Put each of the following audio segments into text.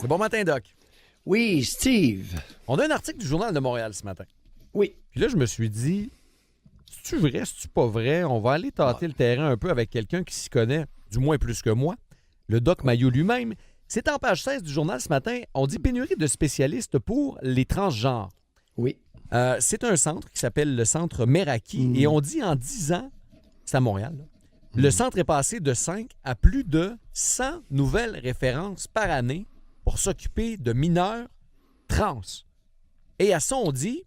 C'est bon matin, Doc. Oui, Steve. On a un article du Journal de Montréal ce matin. Oui. Puis là, je me suis dit, c'est-tu vrai, c'est-tu pas vrai? On va aller tâter le terrain un peu avec quelqu'un qui s'y connaît, du moins plus que moi, le Doc Maillot lui-même. C'est en page 16 du journal ce matin. On dit pénurie de spécialistes pour les transgenres. Oui. C'est un centre qui s'appelle le Centre Meraki. Et on dit en 10 ans, c'est à Montréal, là, le centre est passé de 5 à plus de 100 nouvelles références par année pour s'occuper de mineurs trans. Et à ça, on dit,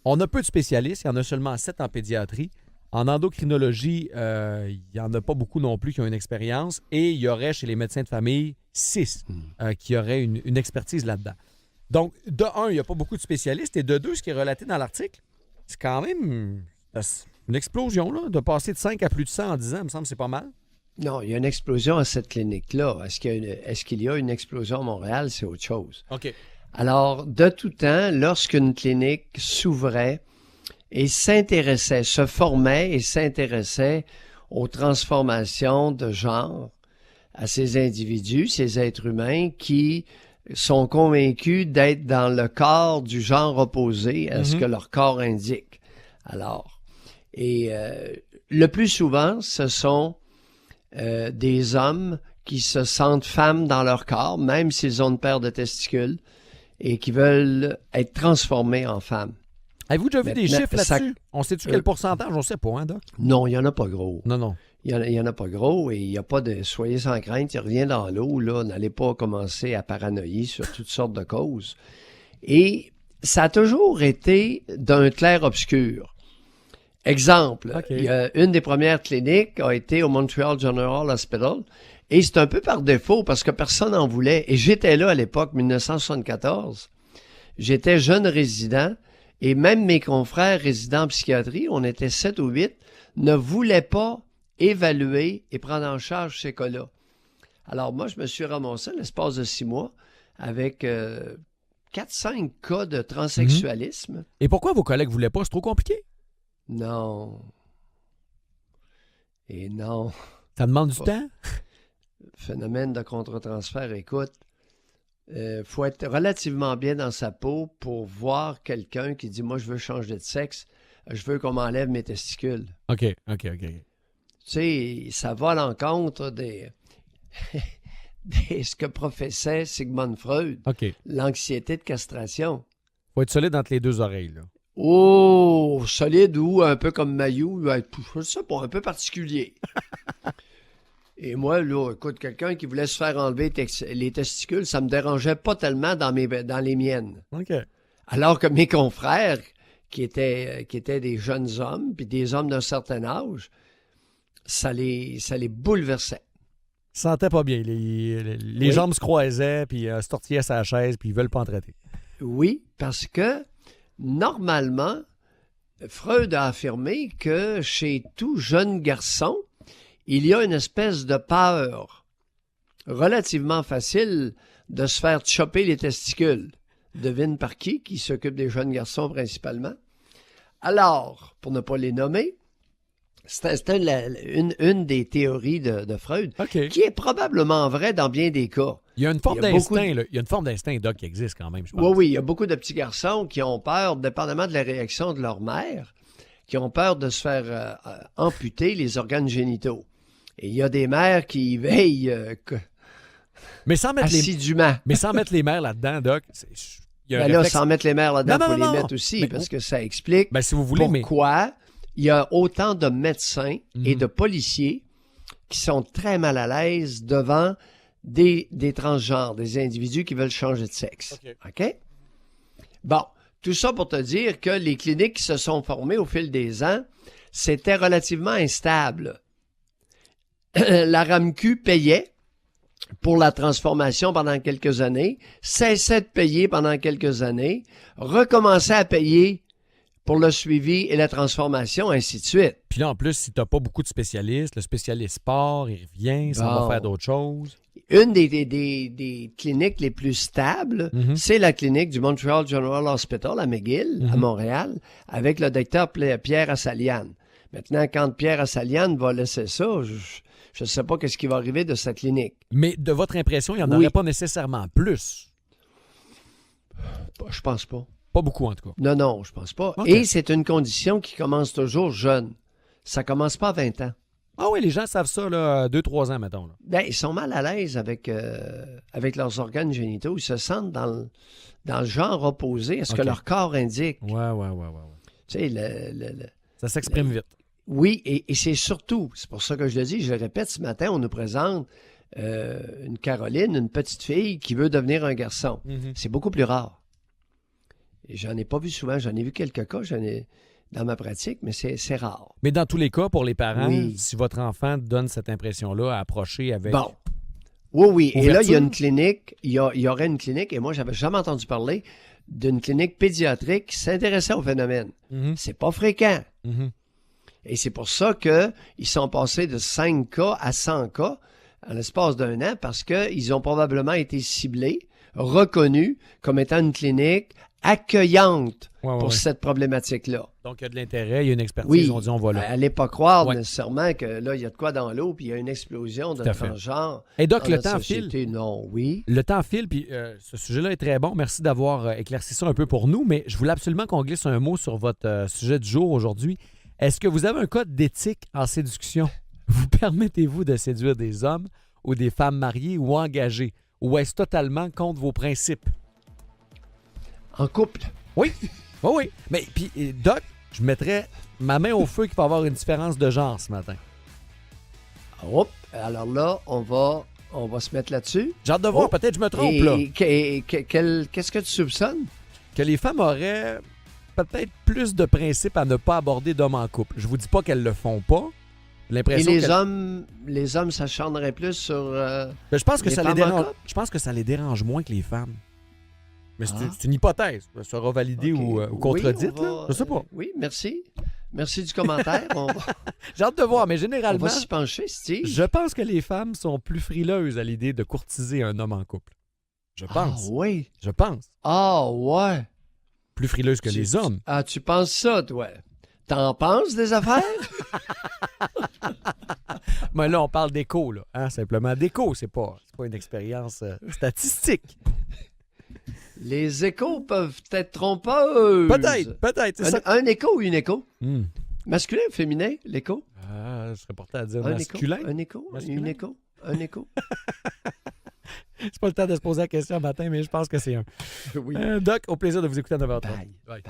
on a peu de spécialistes, il y en a seulement 7 en pédiatrie. En endocrinologie, il n'y en a pas beaucoup non plus qui ont une expérience. Et il y aurait chez les médecins de famille 6 qui auraient une expertise là-dedans. Donc, de un, il n'y a pas beaucoup de spécialistes. Et de deux, ce qui est relaté dans l'article, c'est quand même une explosion, là, de passer de 5 à plus de 100 en 10 ans. Il me semble que c'est pas mal. Non, il y a une explosion à cette clinique-là. Est-ce qu'il y a une explosion à Montréal? C'est autre chose. OK. Alors, de tout temps, lorsqu'une clinique s'ouvrait et s'intéressait, se formait et s'intéressait aux transformations de genre, à ces individus, ces êtres humains qui sont convaincus d'être dans le corps du genre opposé à ce que leur corps indique. Alors, le plus souvent, ce sont des hommes qui se sentent femmes dans leur corps, même s'ils ont une paire de testicules, et qui veulent être transformés en femmes. Avez-vous déjà vu des chiffres là-dessus? Ça, On sait-tu quel pourcentage? On ne sait pas, hein, Doc? Non, il n'y en a pas gros. Non. Il y en a pas gros et il n'y a pas de... Soyez sans crainte, il n'y a rien dans l'eau, là. N'allez pas commencer à paranoïer sur toutes sortes de causes. Et ça a toujours été d'un clair-obscur. Exemple, il y a une des premières cliniques a été au Montreal General Hospital et c'est un peu par défaut parce que personne n'en voulait. Et j'étais là à l'époque, 1974. J'étais jeune résident et même mes confrères résidents en psychiatrie, on était 7 ou 8, ne voulaient pas évaluer et prendre en charge ces cas-là. Alors moi, je me suis ramassé l'espace de 6 mois avec 4-5 cas de transsexualisme. Et pourquoi vos collègues ne voulaient pas? C'est trop compliqué? Non. Et non. Ça demande du temps? Phénomène de contre-transfert, écoute, faut être relativement bien dans sa peau pour voir quelqu'un qui dit « Moi, je veux changer de sexe, je veux qu'on m'enlève mes testicules. » OK. Tu sais, ça va à l'encontre des ce que professait Sigmund Freud, l'anxiété de castration. Faut être solide entre les deux oreilles, là. Oh, solide ou un peu comme Maillot, je sais pas, un peu particulier. Et moi, là, écoute, quelqu'un qui voulait se faire enlever les testicules, ça me dérangeait pas tellement dans les miennes. OK. Alors que mes confrères, qui étaient des jeunes hommes, puis des hommes d'un certain âge, ça les bouleversait. Ils se sentaient pas bien. Les jambes se croisaient, puis se tortillaient sa chaise, puis ils veulent pas en traiter. Oui, parce que, normalement, Freud a affirmé que chez tout jeune garçon, il y a une espèce de peur relativement facile de se faire chopper les testicules. Devine par qui s'occupe des jeunes garçons principalement. Alors, pour ne pas les nommer, c'était une des théories de Freud, qui est probablement vraie dans bien des cas. Il y a une forme d'instinct, là. Il y a une forme d'instinct, Doc, qui existe quand même, je pense. Oui, il y a beaucoup de petits garçons qui ont peur, dépendamment de la réaction de leur mère, qui ont peur de se faire amputer les organes génitaux. Et il y a des mères qui y veillent assidûment. Mais sans mettre les mères là-dedans, Doc, sans mettre les mères là-dedans, il faut les mettre aussi, parce que ça explique si vous voulez, pourquoi il y a autant de médecins et de policiers qui sont très mal à l'aise devant des transgenres, des individus qui veulent changer de sexe. OK? Bon, tout ça pour te dire que les cliniques qui se sont formées au fil des ans, c'était relativement instable. La RAMQ payait pour la transformation pendant quelques années, cessait de payer pendant quelques années, recommençait à payer pour le suivi et la transformation, ainsi de suite. Puis là, en plus, si tu n'as pas beaucoup de spécialistes, le spécialiste part, il revient, ça va faire d'autres choses. Une des cliniques les plus stables, c'est la clinique du Montreal General Hospital à McGill, à Montréal, avec le docteur Pierre Assalian. Maintenant, quand Pierre Assalian va laisser ça, je ne sais pas ce qui va arriver de cette clinique. Mais de votre impression, il n'y en aurait pas nécessairement plus. Je pense pas. Pas beaucoup, en tout cas. Non, je pense pas. OK. Et c'est une condition qui commence toujours jeune. Ça commence pas à 20 ans. Ah oui, les gens savent ça, là, 2-3 ans, mettons. Là. Ben, ils sont mal à l'aise avec leurs organes génitaux. Ils se sentent dans le genre opposé à ce que OK. leur corps indique. Ouais. Tu sais, Ça s'exprime vite. oui, et c'est surtout, c'est pour ça que je le dis, je le répète, ce matin, on nous présente une Caroline, une petite fille qui veut devenir un garçon. Mhm. C'est beaucoup plus rare. Et j'en ai pas vu souvent, j'en ai vu quelques cas, j'en ai dans ma pratique, mais c'est rare. Mais dans tous les cas, pour les parents, Oui. si votre enfant donne cette impression-là à approcher avec... Bon. Oui. Et là, il y a Ouverture. une clinique, il y aurait une clinique, et moi, j'avais jamais entendu parler d'une clinique pédiatrique qui s'intéressait au phénomène. Mhm. C'est pas fréquent. Mhm. Et c'est pour ça qu'ils sont passés de 5 cas à 100 cas en l'espace d'un an parce qu'ils ont probablement été ciblés, reconnus comme étant une clinique accueillante Ouais. pour cette problématique-là. Donc, il y a de l'intérêt, il y a une expertise, Oui, on dit on va là. allez pas croire Ouais. nécessairement que là, il y a de quoi dans l'eau puis il y a une explosion de Tout à fait. transgenre. Et Doc, dans le notre temps société. file. Non, oui. Le temps file, puis ce sujet-là est très bon. Merci d'avoir éclairci ça un peu pour nous, mais je voulais absolument qu'on glisse un mot sur votre sujet du jour aujourd'hui. Est-ce que vous avez un code d'éthique en séduction? Vous permettez-vous de séduire des hommes ou des femmes mariées ou engagées? Ou est-ce totalement contre vos principes? En couple. Oui. Mais puis, Doc, je mettrais ma main au feu qu'il va y avoir une différence de genre ce matin. Hop. Alors là, on va se mettre là-dessus. J'ai hâte de voir, Oh. peut-être je me trompe, là. Qu'est-ce que tu soupçonnes? Que les femmes auraient peut-être plus de principes à ne pas aborder d'hommes en couple. Je vous dis pas qu'elles le font pas. J'ai Et l'impression les hommes s'acharneraient plus sur... Mais je pense que les ça les femmes en dérange. couple? Je pense que ça les dérange moins que les femmes. Mais c'est Ah. c'est une hypothèse. Ça sera validée OK. ou contredite, Oui, là. Je sais pas. Oui, merci. Merci du commentaire. J'ai hâte de voir, mais On généralement, va s'y pencher, Steve. je pense que les femmes sont plus frileuses à l'idée de courtiser un homme en couple. Je pense. Ah oui. Je pense. Ah ouais. Plus frileuses que les hommes. Ah, tu penses ça, toi? T'en penses des affaires? Mais là, on parle d'écho, là. Hein? Simplement d'écho. C'est pas une expérience statistique. Les échos peuvent être trompeuses. Peut-être. C'est ça. Un écho ou une écho? Hmm. Masculin ou féminin, l'écho? Je serais porté à dire Un masculin. écho? Un écho? Masculin? Une écho? Un écho? C'est pas le temps de se poser la question ce matin, mais je pense que c'est un. Oui. Doc, au plaisir de vous écouter à 9h30. Bye. Bye.